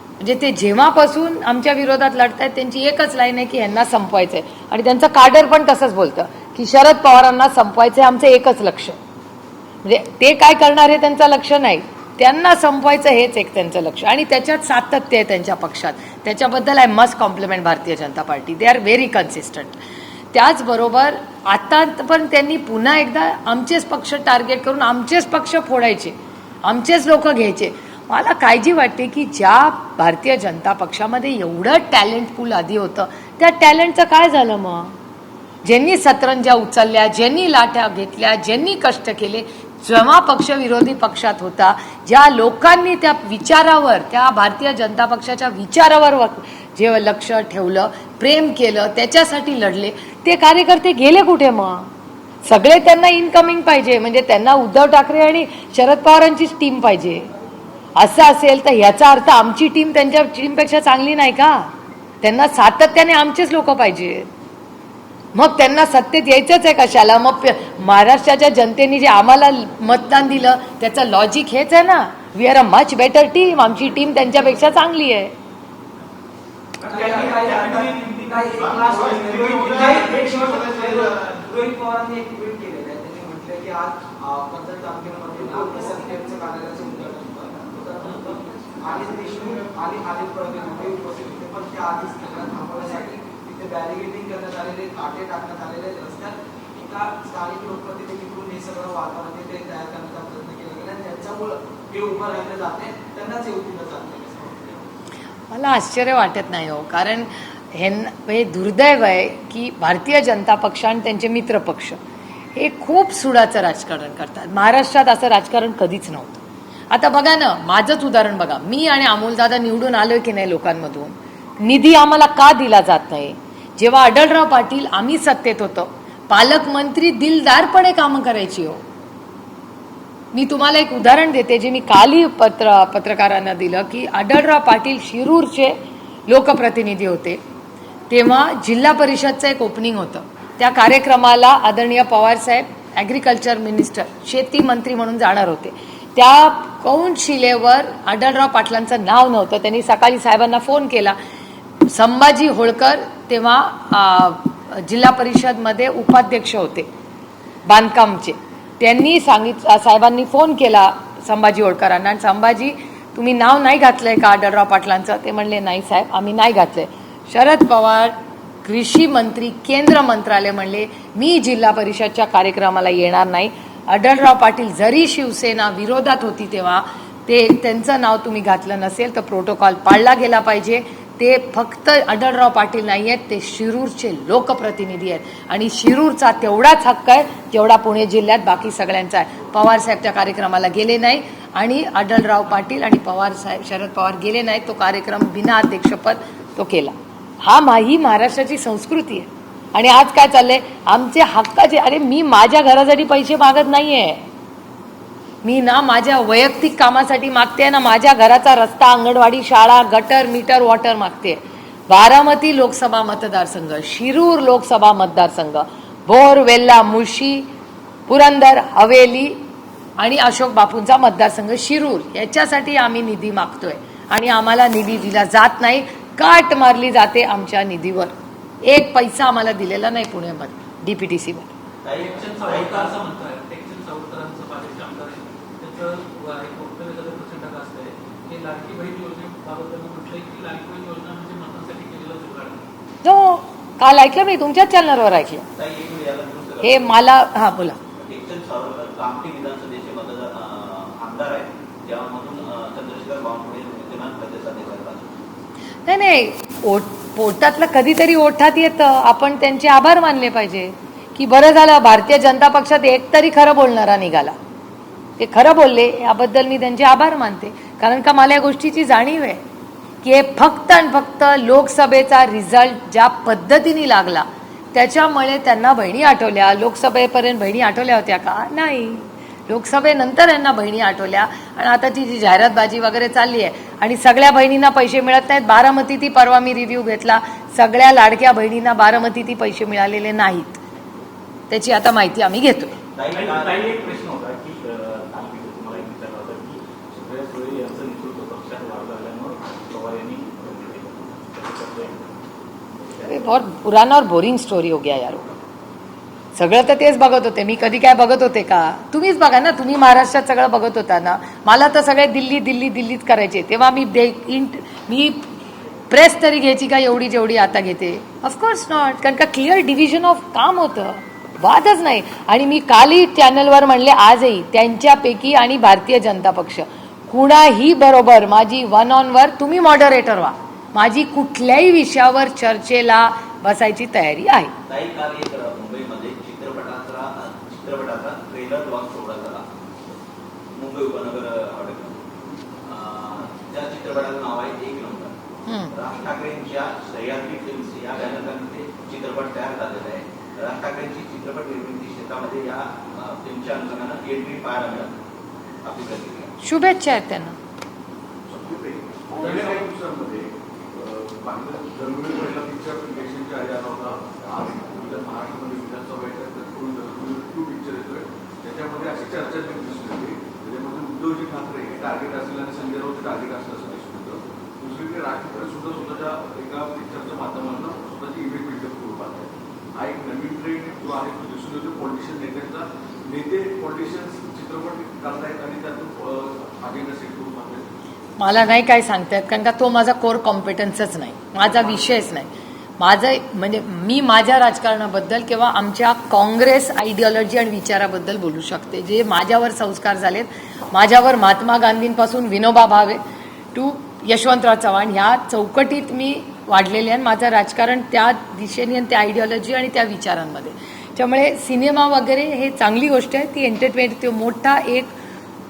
म्हणजे ते जेव्हापासून आमच्या विरोधात लढतायत त्यांची एकच लाईन आहे की यांना संपवायचं आहे. आणि त्यांचं काडर पण तसंच बोलतं की शरद पवारांना संपवायचं आहे, आमचं एकच लक्ष. म्हणजे ते काय करणार हे त्यांचं लक्ष नाही, त्यांना संपवायचं हेच एक त्यांचं लक्ष. आणि त्याच्यात सातत्य आहे त्यांच्या पक्षात. त्याच्याबद्दल I must compliment Bharatiya Janata Party. They are very consistent. त्याचबरोबर आता पण त्यांनी पुन्हा एकदा आमचेच पक्ष टार्गेट करून आमचेच पक्ष फोडायचे, आमचेच लोक घ्यायचे. मला काळजी वाटते की ज्या भारतीय जनता पक्षामध्ये एवढं टॅलेंट पूल आधी होतं, त्या टॅलेंटचं काय झालं मग? ज्यांनी सतरंजा उचलल्या, ज्यांनी लाट्या घेतल्या, ज्यांनी कष्ट केले, जेव्हा पक्ष विरोधी पक्षात होता, ज्या लोकांनी त्या विचारावर, त्या भारतीय जनता पक्षाच्या विचारावर जे लक्ष ठेवलं, प्रेम केलं, त्याच्यासाठी लढले, ते कार्यकर्ते गेले कुठे मग? सगळे त्यांना इनकमिंग पाहिजे. म्हणजे त्यांना उद्धव ठाकरे आणि शरद पवारांचीच टीम पाहिजे. असं असेल तर याचा अर्थ आमची टीम त्यांच्या टीमपेक्षा चांगली नाही का? त्यांना सातत्याने आमचेच लोक पाहिजे. मग त्यांना सत्तेत यायचंच आहे कशाला? मग महाराष्ट्राच्या जनतेने जे आम्हाला मतदान दिलं त्याचं लॉजिक हेच आहे ना, we are a much better team. आमची टीम त्यांच्यापेक्षा चांगली आहे. रोहित पवारांनी एक ट्विट केलेलं आहे. त्यांनी म्हटलं की आज पंचायत तालुक्यामध्ये लोकसंख्येचं कार्यालयाचं उद्घाटन आणि देशमुख आणि आदित्य पडवे मोठे उपस्थित होते, पण त्या आधीच त्यांना थांबवण्यासाठी तिथे बॅरिगेटिंग करण्यात आलेले, काटे टाकण्यात आलेले रस्त्यात. एका स्थानिक लोकप्रतिनिधीकडून हे सगळं वातावरण ते तयार करण्याचा प्रयत्न केला गेला आणि त्यांच्यामुळं हे उभं राहिलं जाते, त्यांनाच हे उठवलं जात नाही. मला आश्चर्य वाटत नाही हो, कारण हे दुर्दैव आहे की भारतीय जनता पक्ष आणि त्यांचे मित्र पक्ष हे खूप सुडाचं राजकारण करतात. महाराष्ट्रात असं राजकारण कधीच नव्हतं. आता बघा ना, माझंच उदाहरण बघा. मी आणि अमोलदादा निवडून आलोय की नाही लोकांमधून, निधी आम्हाला का दिला जात नाही? जेव्हा आढळराव पाटील आम्ही सत्तेत होतो, पालकमंत्री दिलदारपणे कामं करायची हो. मी तुम्हाला एक उदाहरण देते जे मी कालही पत्रकारांना दिलं की आढळराव पाटील शिरूरचे लोकप्रतिनिधी होते. तेव्हा जिल्हा परिषदचं एक ओपनिंग होतं. त्या कार्यक्रमाला आदरणीय पवारसाहेब ॲग्रिकल्चर मिनिस्टर, शेती मंत्री म्हणून जाणार होते. त्या कौनशिलेवर आढळराव पाटलांचं नाव नव्हतं. त्यांनी सकाळी साहेबांना फोन केला. संभाजी होळकर तेव्हा जिल्हा परिषदमध्ये उपाध्यक्ष होते बांधकामचे. त्यांनी साहेबांनी फोन केला संभाजी होळकरांना, आणि संभाजी तुम्ही नाव नाही घातलंय का आढळराव पाटलांचं? ते म्हणले नाही साहेब, आम्ही नाही घातलंय. शरद पवार कृषी मंत्री, केंद्र मंत्रालय म्हणले मी जिल्हा परिषदच्या कार्यक्रमाला येणार नाही. आढळराव पाटील जरी शिवसेना विरोधात होती तेव्हा त्यांचं नाव तुम्ही घातलं नसेल तर प्रोटोकॉल पाळला गेला पाहिजे. ते फक्त आढळराव पाटील नाही आहेत, ते शिरूरचे लोकप्रतिनिधी आहेत आणि शिरूरचा तेवढाच हक्क आहे जेवढा पुणे जिल्ह्यात बाकी सगळ्यांचा आहे. पवारसाहेब त्या कार्यक्रमाला गेले नाही आणि आढळराव पाटील आणि पवारसाहेब, शरद पवार गेले नाहीत. तो कार्यक्रम बिना अध्यक्षपद तो केला. ही महाराष्ट्राची संस्कृती आहे. आणि आज काय चाललंय? आमचे हक्काचे, अरे मी माझ्या घरासाठी पैसे मागत नाहीये, मी ना माझ्या वैयक्तिक कामासाठी मागते ना माझ्या घराचा रस्ता, अंगणवाडी, शाळा, गटर, मीटर, वॉटर मागते. बारामती लोकसभा मतदारसंघ, शिरूर लोकसभा मतदारसंघ, भोर, वेल्ला, मुळशी, पुरंदर, हवेली आणि अशोक बापूंचा मतदारसंघ शिरूर, याच्यासाठी आम्ही निधी मागतोय आणि आम्हाला निधी दिला जात नाही. काट मारली जाते आमच्या निधीवर. एक पैसा आम्हाला दिलेला नाही पुण्यामध्ये डीपीटीसीवर. टेक्चन सावरकर असं म्हणताय, टेक्चन सावरकरांचं पालिकेचे आमदार आहे, त्याचं एक वक्तव्याचं प्रचंड गाजत आहे की लाडकी बहीण योजनेबाबत त्यांनी म्हटलंय की लाडकी बहीण योजना म्हणजे मतांसाठी केलेलं जुगाड. हो, काल ऐकलं मी, तुमच्याच चॅनलवर ऐकलं हे. मला हा बोला. टेक्चन सावरकर कामठी विधानसभेचे आमदार आहेत, त्यामधून चंद्रशेखर बावनकुळे विद्यमान प्रदेशाध्यक्ष. नाही, पोटातलं कधीतरी ओठात येतं. आपण त्यांचे आभार मानले पाहिजे की बरं झालं भारतीय जनता पक्षात एक तरी खरं बोलणारा निघाला. ते खरं बोलले याबद्दल मी त्यांचे आभार मानते. कारण का मला या गोष्टीची जाणीव आहे की हे फक्त आणि फक्त लोकसभेचा रिझल्ट ज्या पद्धतीने लागला त्याच्यामुळे त्यांना बहिणी आठवल्या. लोकसभेपर्यंत बहिणी आठवल्या होत्या का? नाही. लोकसभेनंतर यांना बहिणी आठवल्या आणि आता ती जी जाहिरातबाजी वगैरे चालली आहे आणि सगळ्या बहिणींना पैसे मिळत नाहीत. बारामती ती परवा मी रिव्ह्यू घेतला, सगळ्या लाडक्या बहिणींना बारामती ती पैसे मिळालेले नाहीत. त्याची आता माहिती आम्ही घेतोय. काही एक प्रश्न होता की काल मी तुम्हाला एक विचारला होता की सुप्रिया सुळे यांचं नेतृत्व पक्षात वाढ झाल्यामुळे पवार यांनी अरे बहुत पुराना और बोरिंग स्टोरी हो गया यार. सगळं तर तेच बघत होते. मी कधी काय बघत होते का? तुम्हीच बघा ना, तुम्ही महाराष्ट्रात सगळं बघत होता ना. मला तर सगळे दिल्ली दिल्ली दिल्लीत करायचे. तेव्हा मी प्रेस तरी घ्यायची का एवढी जेवढी आता घेते? Of course not. कारण का क्लिअर डिव्हिजन ऑफ काम होतं, वादच नाही. आणि मी कालही चॅनलवर म्हणले, आजही त्यांच्यापैकी आणि भारतीय जनता पक्ष कुणाही बरोबर माझी वन ऑन वर तुम्ही मॉडरेटर व्हा, माझी कुठल्याही विषयावर चर्चेला बसायची तयारी आहे. काही काल एक मुंबईमध्ये चित्रपटाचा ट्रेलर लॉन्च सोहळा झाला मुंबई उपनगर हॉटेलमध्ये. त्या चित्रपटाचं नाव आहे एक नंबर. राज ठाकरेंच्या सह्याद्री फिल्म्स या बॅनरखाली ते चित्रपट तयार झालेला आहे. राज ठाकरेंची चित्रपट निर्मिती क्षेत्रामध्ये या फिल्मच्या अनुषंगानं एंट्री पाहायला मिळाली. आपली प्रतिक्रिया. शुभेच्छा आहेत त्यांना. गेल्या काही दिवसांमध्ये जन्मभूमी पहिला पिक्चर इलेक्शनच्या आधी आला होता. आज महाराष्ट्रामध्ये विधानसभा टू पिक्चर येतोय. त्याच्यामध्ये अशी चर्चा दिसून येते. त्याच्यामध्ये उद्धवजी ठाकरे हे टार्गेट असेल आणि संजय राऊत टार्गेट असेल असं दिसून येतं. दुसरीकडे राज ठाकरे सुद्धा स्वतःच्या एका पिक्चरच्या माध्यमातून स्वतःची इमेज बिल्डअप करू पाहत आहे. हा एक नवीन ट्रेंड जो आहे तो दिसून येतो. नेते पॉलिटिशियन्स चित्रपट करतायत आणि त्यातून अजेंडा सेट करून पाहतायत. मला नाही काय सांगतायत, कारण का तो माझा कोर कॉम्पिटन्सच नाही, माझा विषयच नाही. माझं म्हणजे मी माझ्या राजकारणाबद्दल किंवा आमच्या काँग्रेस आयडिओलॉजी आणि विचाराबद्दल बोलू शकते. जे माझ्यावर संस्कार झालेत, माझ्यावर महात्मा गांधींपासून विनोबा भावे टू यशवंतराव चव्हाण ह्या चौकटीत मी वाढलेले आहे. माझं राजकारण त्या दिशेने आणि त्या आयडिओलॉजी आणि त्या विचारांमध्ये. त्यामुळे सिनेमा वगैरे हे चांगली गोष्ट आहे, ती एंटरटेनमेंट. तो मोठा एक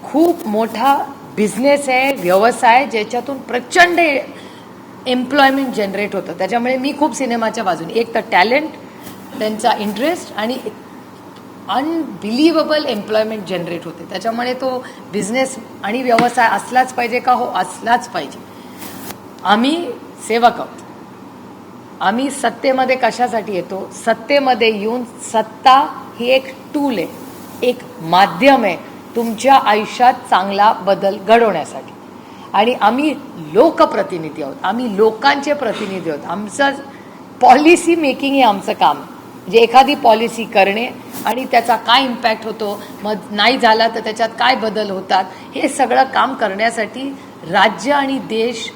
खूप मोठा बिझनेस आहे, व्यवसाय, ज्याच्यातून प्रचंड एम्प्लॉयमेंट जनरेट होतं. त्याच्यामुळे मी खूप सिनेमाच्या बाजूने. एक तर टॅलेंट, त्यांचा इंटरेस्ट आणि अनबिलिव्हेबल एम्प्लॉयमेंट जनरेट होते. त्याच्यामुळे तो बिझनेस आणि व्यवसाय असलाच पाहिजे का? हो, असलाच पाहिजे. आम्ही सेवक आहोत. आम्ही सत्तेमध्ये कशासाठी येतो? सत्तेमध्ये येऊन सत्ता ही एक टूल आहे, एक माध्यम आहे तुमच्या आयुष्यात चांगला बदल घडवण्यासाठी. आणि आम्ही लोकप्रतिनिधी आहोत, आम्ही लोकांचे प्रतिनिधी आहोत. आमचं पॉलिसी मेकिंग हे आमचं काम. म्हणजे एखादी पॉलिसी करणे आणि त्याचा काय इम्पॅक्ट होतो, मग नाही झाला तर त्याच्यात काय बदल होतात, हे सगळं काम करण्यासाठी राज्य आणि देश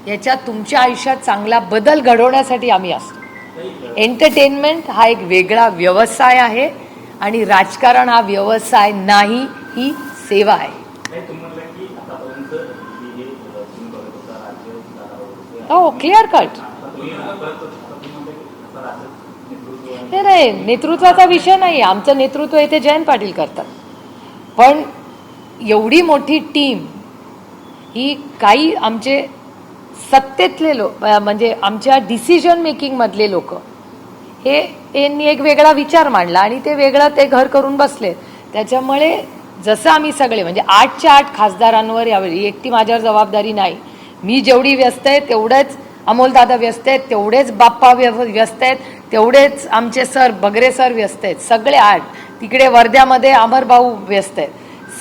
याच्यात तुमच्या आयुष्यात चांगला बदल घडवण्यासाठी आम्ही असतो. एंटरटेनमेंट हा एक वेगळा व्यवसाय आहे आणि राजकारण हा व्यवसाय नाही, ही सेवा आहे. हो, क्लिअर कट. नाही, नेतृत्वाचा विषय नाही. आमचं नेतृत्व इथे जयंत पाटील करतात. पण एवढी मोठी टीम ही काही आमचे सत्तेतले लोक, म्हणजे आमच्या डिसिजन मेकिंग मधले लोक, हे यांनी एक वेगळा विचार मांडला आणि ते वेगळं ते घर करून बसले. त्याच्यामुळे जसं आम्ही सगळे म्हणजे 8च्या 8 खासदारांवर यावेळी एकटी माझ्यावर जबाबदारी नाही. मी जेवढी व्यस्त आहे तेवढेच अमोलदादा व्यस्त आहेत, तेवढेच बाप्पा व्यस्त आहेत, तेवढेच आमचे सर बगरे सर व्यस्त आहेत. सगळे 8 तिकडे वर्ध्यामध्ये अमरभाऊ व्यस्त आहेत.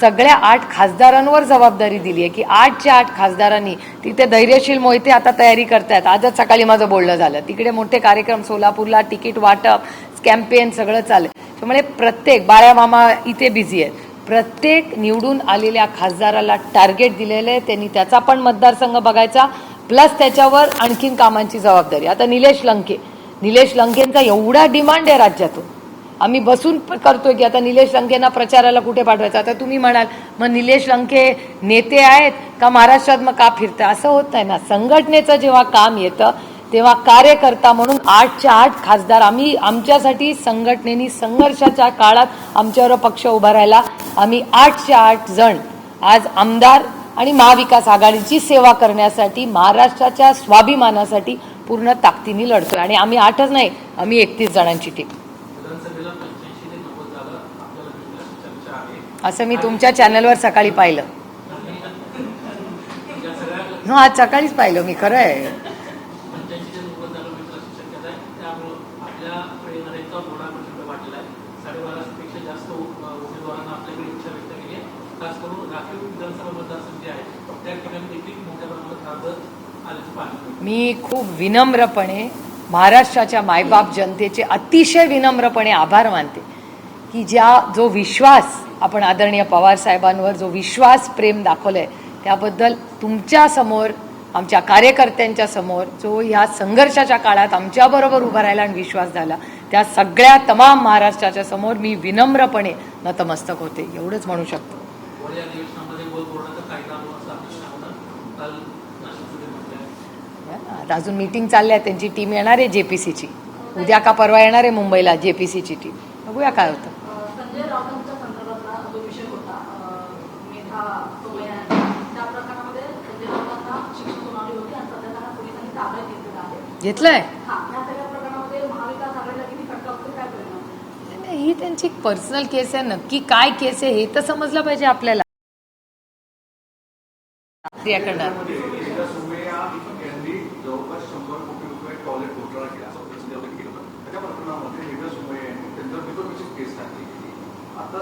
सगळ्या 8 खासदारांवर जबाबदारी दिली आहे की 8च्या 8 खासदारांनी तिथे धैर्यशील मोहिते आता तयारी करतायत. आजच सकाळी माझं बोलणं झालं. तिकडे मोठे कार्यक्रम सोलापूरला, तिकीट वाटप, कॅम्पेन सगळं चालेल. त्यामुळे प्रत्येक बाळ्या मामा इथे बिझी आहेत. प्रत्येक निवडून आलेल्या खासदाराला टार्गेट दिलेलं आहे. त्यांनी त्याचा पण मतदारसंघ बघायचा, प्लस त्याच्यावर आणखीन कामांची जबाबदारी. आता निलेश लंकेंचा एवढा डिमांड आहे राज्यातून. आम्ही बसून करतोय की आता निलेश लंकेंना प्रचाराला कुठे पाठवायचं. आता तुम्ही म्हणाल मग निलेश लंके नेते आहेत का महाराष्ट्रात, मग का फिरतं? असं होत नाही ना. संघटनेचं जेव्हा काम येतं तेव्हा कार्यकर्ता म्हणून 8च्या 8 खासदार आम्ही, आमच्यासाठी संघटनेनी संघर्षाच्या काळात आमच्यावर पक्ष उभा राहिला. आम्ही 8च्या 8 जण आज आमदार आणि महाविकास आघाडीची सेवा करण्यासाठी, महाराष्ट्राच्या स्वाभिमानासाठी पूर्ण ताकदीने लढतोय. आणि आम्ही 8च नाही, आम्ही 31 जणांची टीम. विधानसभेला 85 ते 90 जागा आपल्याला मिळण्याची चर्चा आहे असं मी तुमच्या चॅनलवर सकाळी पाहिलं. या सगळ्या हो, आज सकाळीच पाहिलं मी, खरं आहे. 85 लोक झालं मिळतील अशी शक्यता आहे. त्यामुळं आपल्या येणाऱ्यांचा घोडा प्रचंड वाढलेला आहे. 12.5 पेक्षा जास्त उमेदवारांना आपल्याकडे इच्छा व्यक्त केली आहे. खास करून राखीव विधानसभा मतदारसंघ जे आहे त्या ठिकाणी देखील मोठ्या प्रमाणात अर्ज आल्याचं पाहण्यात येतं. मी खूप विनम्रपणे महाराष्ट्राच्या मायबाप जनतेचे अतिशय विनम्रपणे आभार मानते की जो विश्वास आपण आदरणीय पवार साहेबांवर जो विश्वास प्रेम दाखवलंय त्याबद्दल तुमच्या समोर, आमच्या कार्यकर्त्यांच्या समोर जो ह्या संघर्षाच्या काळात आमच्याबरोबर उभा राहिला आणि विश्वास झाला, त्या सगळ्या तमाम महाराष्ट्राच्या समोर मी विनम्रपणे नतमस्तक होते, एवढंच म्हणू शकतो. या अधिवेशनामध्ये बोलण्याचा कायदा आणू असं अमित शहानं काल नाशिकमध्ये म्हटलं आहे. आता अजून मीटिंग चालली आहे, त्यांची टीम येणार आहे जेपीसीची, उद्या का परवा येणार आहे मुंबईला जेपीसीची टीम. बघूया काय होतं. संजय राऊतांच्या संदर्भातला जो विषय होता मेधा सोमय्या, त्या प्रकरणामध्ये संजय राऊतांना शिक्षा सुनावली होती आणि सध्या त्यांना पोलिसांनी ताब्यात घेतलेलं आहे. घेतलंय? हा, या सगळ्या प्रकरणामध्ये महाविकास आघाडीला किती फटका होतो, काय परिणाम? नाही, ही त्यांची पर्सनल केस आहे. नक्की काय केस आहे हे तर समजलं पाहिजे आपल्याला. क्रिया करणार मेधा सोमय्या यांनी जवळपास 100 कोटी रुपये टॉयलेट घोटाळा केला असं त्यांनी केलं होतं. त्याच्या प्रकरणामध्ये मेधा सोमय्या यांनी त्यांच्यावर डिफॉर्मेशन केस टाकली गेली. आता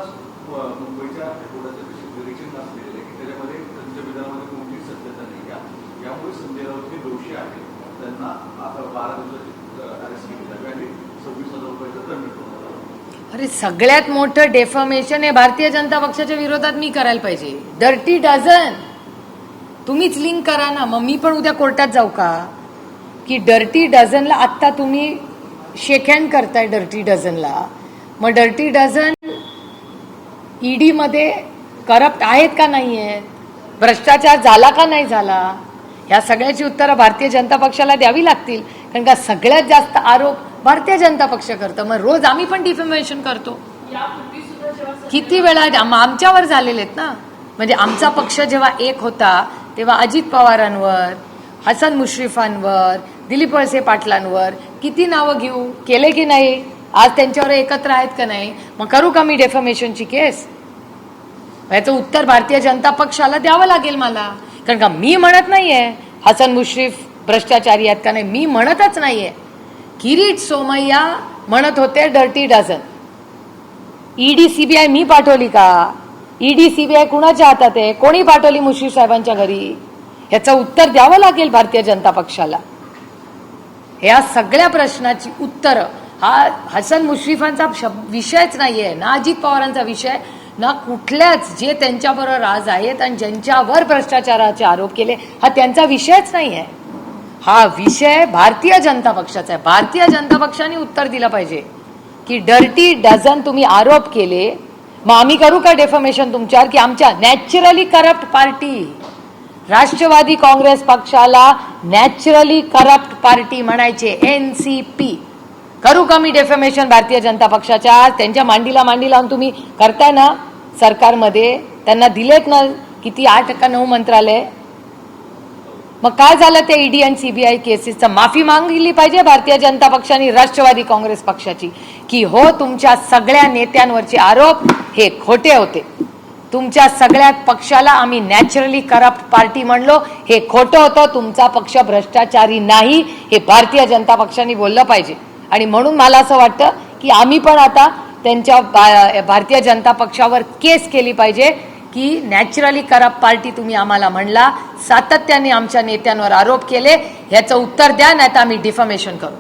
मुंबईच्या कोर्टाचं निरीक्षण असलेलं आहे की त्याच्यामध्ये त्यांच्या विधानामध्ये कोणतीच सत्यता नाही आहे. यामुळे संजय राऊत हे दोषी आहेत. त्यांना आता 12 दिवसाची अरेस्ट केली जावी आणि 26,000 रुपयाचा दंड ठेवण्यात आला. अरे सगळ्यात मोठं डेफॉमेशन हे भारतीय जनता पक्षाच्या विरोधात मी करायला पाहिजे. डर्टी डझन तुम्हीच लिंक करा ना, मग मी पण उद्या कोर्टात जाऊ का? की डर्टी डझनला आत्ता तुम्ही शेक हँड करताय डर्टी डझनला, मग डर्टी डझन ईडी मध्ये करप्ट आहेत का नाही आहेत, भ्रष्टाचार झाला का नाही झाला, ह्या सगळ्याची उत्तरं भारतीय जनता पक्षाला द्यावी लागतील. कारण का सगळ्यात जास्त आरोप भारतीय जनता पक्ष करतं, मग रोज आम्ही पण डिफेमेशन करतो. यापूर्वी सुद्धा जेव्हा किती वेळा आमच्यावर झालेले आहेत ना. म्हणजे आमचा पक्ष जेव्हा एक होता तेव्हा अजित पवारांवर, हसन मुश्रीफांवर, दिलीप वळसे पाटलांवर किती नावं घेऊ, केले की नाही? आज त्यांच्यावर एकत्र आहेत का नाही? मग करू का मी डेफमेशनची केस? याचं उत्तर भारतीय जनता पक्षाला द्यावं लागेल मला. कारण का मी म्हणत नाहीये हसन मुश्रीफ भ्रष्टाचारी आहेत का नाही, मी म्हणतच नाहीये. किरीट सोमय्या म्हणत होते डर्टी डझन. ईडी सीबीआय मी पाठवली का? ईडी सीबीआय कुणाच्या हातात आहे? कोणी पाठवली मुश्रीफ साहेबांच्या घरी? याचं उत्तर द्यावं लागेल भारतीय जनता पक्षाला. या सगळ्या प्रश्नाची उत्तर हा हसन मुश्रीफांचा विषयच नाहीये, ना अजित पवारांचा विषय, ना कुठल्याच जे त्यांच्याबरोबर राज आहेत आणि ज्यांच्यावर भ्रष्टाचाराचे आरोप केले हा त्यांचा विषयच नाहीये. हा विषय भारतीय जनता पक्षाचा आहे. भारतीय जनता पक्षाने उत्तर दिलं पाहिजे की डर्टी डझन तुम्ही आरोप केले, मग आम्ही करू का डेफमेशन तुमच्यावर? की आमच्या नॅचरली करप्ट पार्टी, राष्ट्रवादी काँग्रेस पक्षाला नॅचरली करप्ट पार्टी म्हणायचे, NCP, करू का मी डेफमेशन भारतीय जनता पक्षाच्या? त्यांच्या मांडीला मांडी लावून तुम्ही करताय ना सरकारमध्ये, त्यांना दिलेत ना किती 8 का 9 मंत्रालय. मग काय झालं त्या ईडी आणि सीबीआय केसेसचं? माफी मागितली पाहिजे भारतीय जनता पक्षाने, राष्ट्रवादी काँग्रेस पक्षाची, की हो तुमच्या सगळ्या नेत्यांवरचे आरोप हे खोटे होते, तुमच्या सगळ्या पक्षाला आम्ही नॅचरली करप्ट पार्टी म्हणलो हे खोटं होतं, तुमचा पक्ष भ्रष्टाचारी नाही, हे भारतीय जनता पक्षाने बोललं पाहिजे. आणि म्हणून मला असं वाटतं की आम्ही पण आता त्यांच्या भारतीय जनता पक्षावर केस केली पाहिजे की नॅचरली करप्ट पार्टी तुम्ही आम्हाला म्हणला, सातत्याने आमच्या नेत्यांवर आरोप केले, ह्याचं उत्तर द्या, नाही तर आम्ही डिफमेशन करू.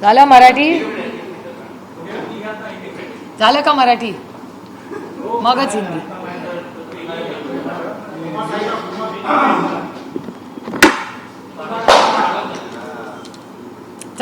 झालं मराठी? झालं का मराठी? मगच हिंदी.